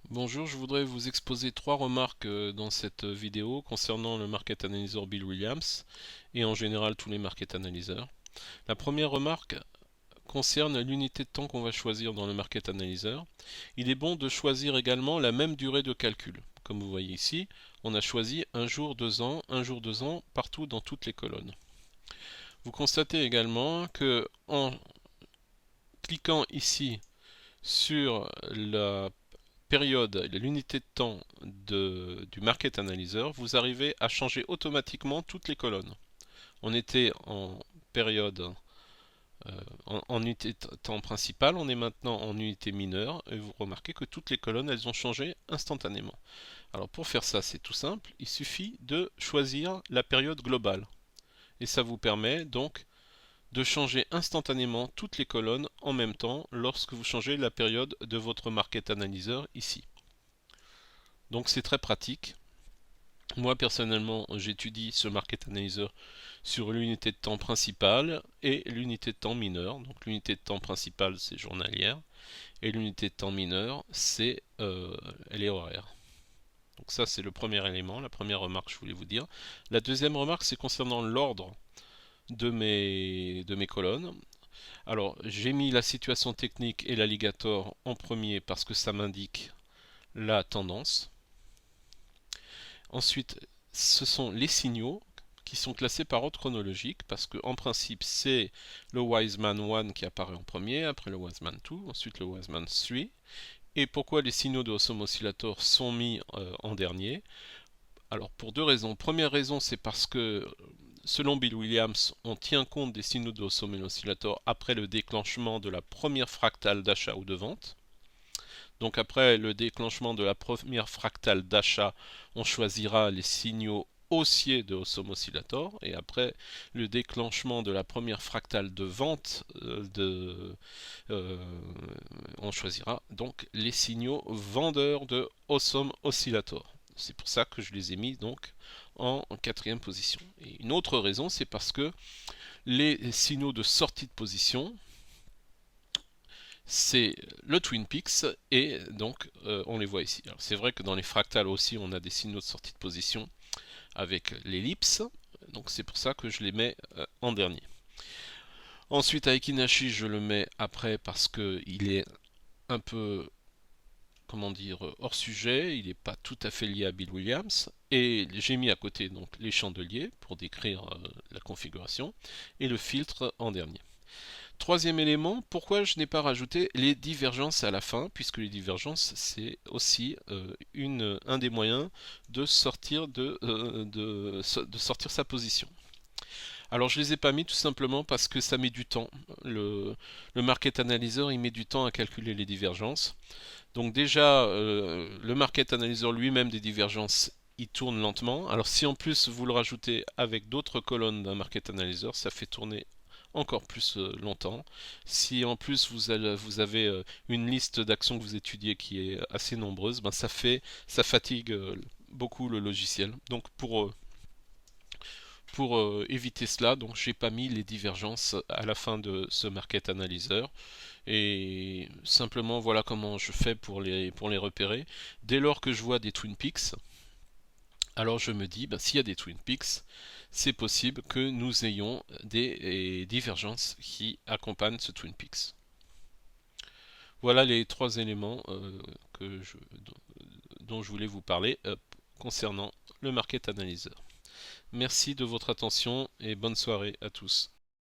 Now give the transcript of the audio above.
Bonjour, je voudrais vous exposer trois remarques dans cette vidéo concernant le Market Analyzer Bill Williams et en général tous les Market Analyzers. La première remarque concerne l'unité de temps qu'on va choisir dans le Market Analyzer. Il est bon de choisir également la même durée de calcul. Comme vous voyez ici, on a choisi un jour 2 ans partout dans toutes les colonnes. Vous constatez également que en cliquant ici sur la période, l'unité de temps du Market Analyzer, vous arrivez à changer automatiquement toutes les colonnes. On était en période, en unité de temps principale, on est maintenant en unité mineure, et vous remarquez que toutes les colonnes, elles ont changé instantanément. Alors pour faire ça, c'est tout simple, il suffit de choisir la période globale. Et ça vous permet donc de changer instantanément toutes les colonnes en même temps lorsque vous changez la période de votre Market Analyzer ici. Donc c'est très pratique. Moi personnellement, j'étudie ce Market Analyzer sur l'unité de temps principale et l'unité de temps mineure. Donc l'unité de temps principale, c'est journalière, et l'unité de temps mineure, elle est horaire. Donc ça, c'est le premier élément, la première remarque que je voulais vous dire. La deuxième remarque, c'est concernant l'ordre de mes colonnes. Alors, j'ai mis la situation technique et l'alligator en premier parce que ça m'indique la tendance. Ensuite, ce sont les signaux qui sont classés par ordre chronologique parce qu'en principe, c'est le Wiseman 1 qui apparaît en premier, après le Wiseman 2, ensuite le Wiseman 3. Et pourquoi les signaux de Awesome Oscillator sont mis en dernier? Alors, pour deux raisons. Première raison, c'est parce que selon Bill Williams, on tient compte des signaux de Awesome Oscillator après le déclenchement de la première fractale d'achat ou de vente. Donc après le déclenchement de la première fractale d'achat, on choisira les signaux haussiers de Awesome Oscillator, et après le déclenchement de la première fractale de vente, euh, on choisira donc les signaux vendeurs de Awesome Oscillator. C'est pour ça que je les ai mis donc en quatrième position. Et une autre raison, c'est parce que les signaux de sortie de position, c'est le Twin Peaks et donc on les voit ici. C'est vrai que dans les fractales aussi on a des signaux de sortie de position avec l'ellipse, donc c'est pour ça que je les mets en dernier. Ensuite avec Inachi je le mets après parce qu'il est un peu, comment dire, hors sujet, il n'est pas tout à fait lié à Bill Williams, et j'ai mis à côté donc les chandeliers pour décrire la configuration et le filtre en dernier. Troisième élément, pourquoi je n'ai pas rajouté les divergences à la fin, puisque les divergences, c'est aussi un des moyens de sortir, de sortir sa position. Alors je ne les ai pas mis tout simplement parce que ça met du temps. Le Market Analyzer, il met du temps à calculer les divergences. Donc déjà, le Market Analyzer lui-même des divergences, il tourne lentement. Alors si en plus vous le rajoutez avec d'autres colonnes d'un Market Analyzer, ça fait tourner encore plus longtemps. Si en plus vous avez une liste d'actions que vous étudiez qui est assez nombreuse, ben ça fatigue beaucoup le logiciel. Donc pour éviter cela, donc j'ai pas mis les divergences à la fin de ce Market Analyzer. Et simplement voilà comment je fais pour les repérer. Dès lors que je vois des Twin Peaks, alors je me dis, ben, s'il y a des Twin Peaks, c'est possible que nous ayons des divergences qui accompagnent ce Twin Peaks. Voilà les trois éléments dont je voulais vous parler concernant le Market Analyzer. Merci de votre attention et bonne soirée à tous.